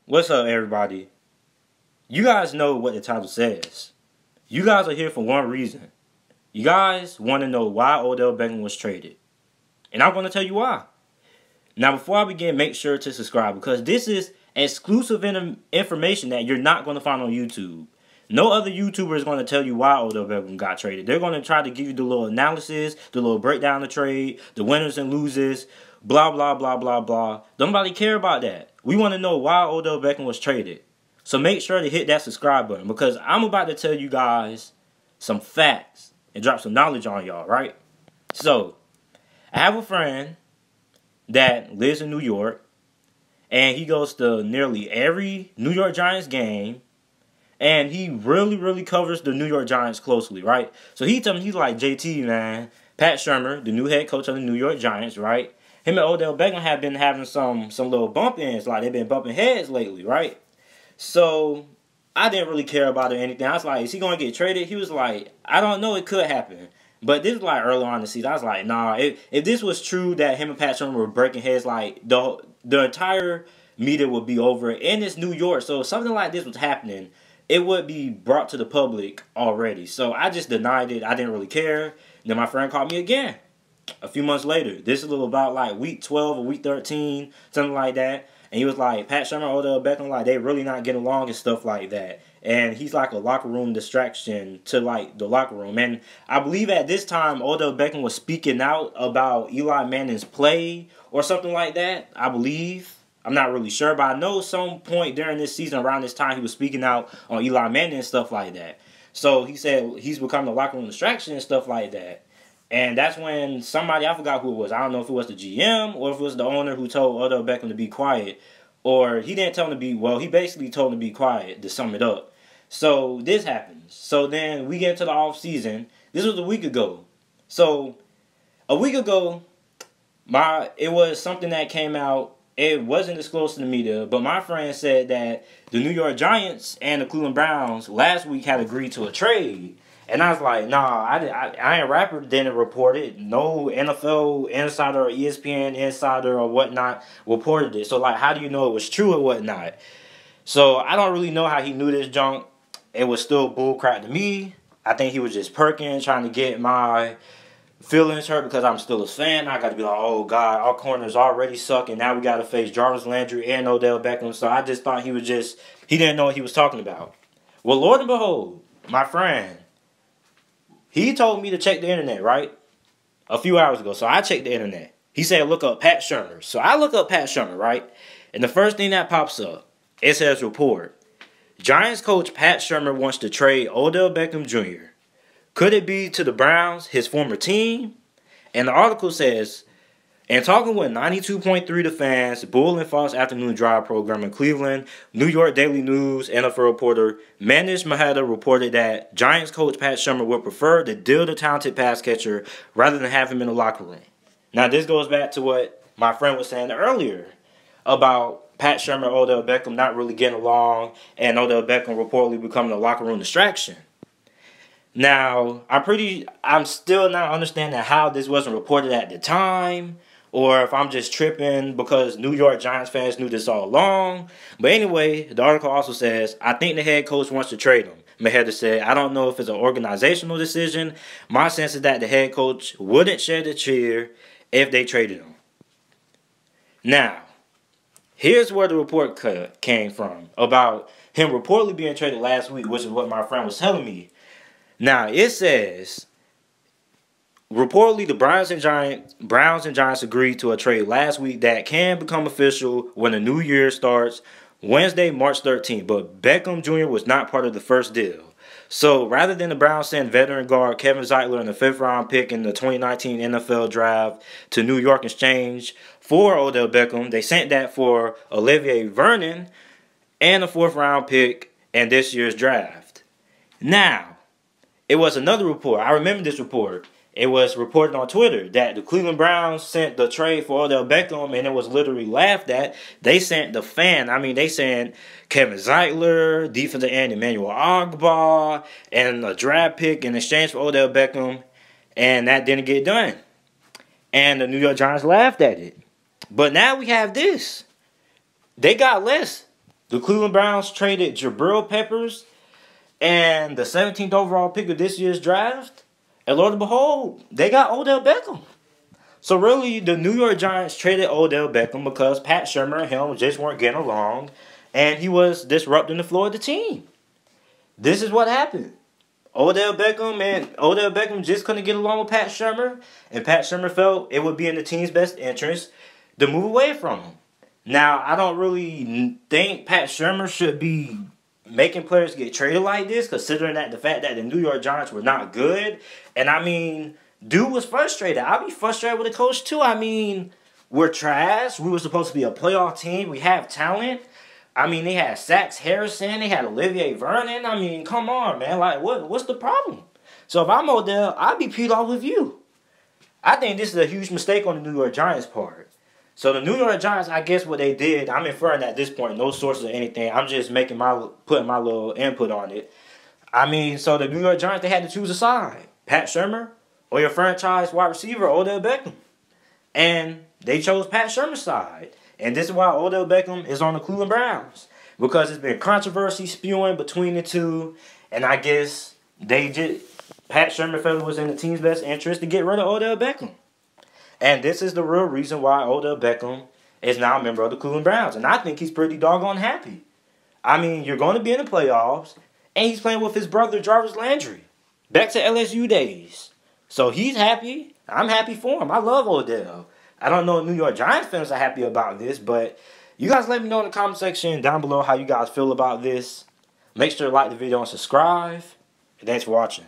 What's up, everybody? You guys know what the title says. You guys are here for one reason. You guys want to know why Odell Beckham was traded. And I'm going to tell you why. Now, before I begin, make sure to subscribe because this is exclusive information that you're not going to find on YouTube. No other YouTuber is going to tell you why Odell Beckham got traded. They're going to try to give you the little analysis, the little breakdown of the trade, the winners and losers, blah, blah, blah, blah, blah. Nobody care about that. We want to know why Odell Beckham was traded. So make sure to hit that subscribe button because I'm about to tell you guys some facts and drop some knowledge on y'all, right? So, I have a friend that lives in New York, and he goes to nearly every New York Giants game, and he really covers the New York Giants closely, right? So he told me, he's like, JT, man, Pat Shurmur, the new head coach of the New York Giants, right? Him and Odell Beckham have been having some little bump-ins, like they've been bumping heads lately, right? So I didn't really care about it or anything. I was like, is he going to get traded? He was like, I don't know, it could happen. But this was like early on in the season. I was like, nah, if this was true that him and Pat Shurmur were breaking heads, like the entire media would be over. And it's New York, so if something like this was happening, it would be brought to the public already. So I just denied it. I didn't really care. Then my friend called me again a few months later. This is a little about like week 12 or week 13, something like that. And he was like, Pat Shurmur, Odell Beckham, like, they really not getting along and stuff like that. And he's like a locker room distraction to, like, the locker room. And I believe at this time, Odell Beckham was speaking out about Eli Manning's play or something like that, I believe. I'm not really sure, but I know some point during this season, around this time, he was speaking out on Eli Manning and stuff like that. So he said he's becoming a locker room distraction and stuff like that. And that's when somebody, I forgot who it was. I don't know if it was the GM or if it was the owner who told Odell Beckham to be quiet. Or he didn't tell him to be, well, he basically told him to be quiet, to sum it up. So this happens. So then we get into the offseason. This was a week ago. So a week ago, it was something that came out. It wasn't disclosed to the media, but my friend said that the New York Giants and the Cleveland Browns last week had agreed to a trade. And I was like, nah, I ain't rapper, didn't report it. No NFL insider or ESPN insider or whatnot reported it. So, like, how do you know it was true or whatnot? So, I don't really know how he knew this junk. It was still bullcrap to me. I think he was just perking, trying to get my feelings hurt because I'm still a fan. I got to be like, oh, God, our corners already suck, and now we got to face Jarvis Landry and Odell Beckham. So, I just thought he didn't know what he was talking about. Well, Lord and behold, my friend, he told me to check the internet, right? A few hours ago. So I checked the internet. He said, look up Pat Shurmur. So I look up Pat Shurmur, right? And the first thing that pops up, it says report. Giants coach Pat Shurmur wants to trade Odell Beckham Jr. Could it be to the Browns, his former team? And the article says, and talking with 92.3 The Fans, Bull and Fox Afternoon Drive program in Cleveland, New York Daily News, NFL reporter Manish Maheda reported that Giants coach Pat Shurmur would prefer to deal the talented pass catcher rather than have him in the locker room. Now, this goes back to what my friend was saying earlier about Pat Shurmur, Odell Beckham not really getting along, and Odell Beckham reportedly becoming a locker room distraction. Now, I'm still not understanding how this wasn't reported at the time, or if I'm just tripping because New York Giants fans knew this all along. But anyway, the article also says, I think the head coach wants to trade him. Maheda said, I don't know if it's an organizational decision. My sense is that the head coach wouldn't shed a tear if they traded him. Now, here's where the report came from about him reportedly being traded last week, which is what my friend was telling me. Now, it says, reportedly, the Browns and Giants agreed to a trade last week that can become official when the new year starts Wednesday, March 13th. But Beckham Jr. was not part of the first deal. So rather than the Browns send veteran guard Kevin Zeitler and the 5th-round pick in the 2019 NFL Draft to New York in exchange for Odell Beckham, they sent that for Olivier Vernon and a 4th-round pick in this year's draft. Now, it was another report. I remember this report. It was reported on Twitter that the Cleveland Browns sent the trade for Odell Beckham, and it was literally laughed at. They sent the fan. I mean, they sent Kevin Zeitler, defensive end Emmanuel Ogbah, and a draft pick in exchange for Odell Beckham, and that didn't get done. And the New York Giants laughed at it. But now we have this. They got less. The Cleveland Browns traded Jabril Peppers and the 17th overall pick of this year's draft. And lo and behold, they got Odell Beckham. So really, the New York Giants traded Odell Beckham because Pat Shurmur and him just weren't getting along. And he was disrupting the flow of the team. This is what happened. Odell Beckham just couldn't get along with Pat Shurmur. And Pat Shurmur felt it would be in the team's best interest to move away from him. Now, I don't really think Pat Shurmur should be making players get traded like this, considering that the fact that the New York Giants were not good. And I mean, dude was frustrated. I'd be frustrated with the coach too. I mean, we're trash. We were supposed to be a playoff team. We have talent. I mean, they had Sax Harrison. They had Olivier Vernon. I mean, come on, man. Like, what's the problem? So if I'm Odell, I'd be peed off with you. I think this is a huge mistake on the New York Giants' part. So the New York Giants, I guess what they did, I'm inferring at this point, no sources or anything. I'm just putting my little input on it. I mean, so the New York Giants, they had to choose a side. Pat Shurmur or your franchise wide receiver, Odell Beckham. And they chose Pat Shurmur's side. And this is why Odell Beckham is on the Cleveland Browns. Because there's been controversy spewing between the two. And I guess Pat Shurmur felt it was in the team's best interest to get rid of Odell Beckham. And this is the real reason why Odell Beckham is now a member of the Cleveland Browns. And I think he's pretty doggone happy. I mean, you're going to be in the playoffs. And he's playing with his brother, Jarvis Landry. Back to LSU days. So he's happy. I'm happy for him. I love Odell. I don't know if New York Giants fans are happy about this. But you guys let me know in the comment section down below how you guys feel about this. Make sure to like the video and subscribe. And thanks for watching.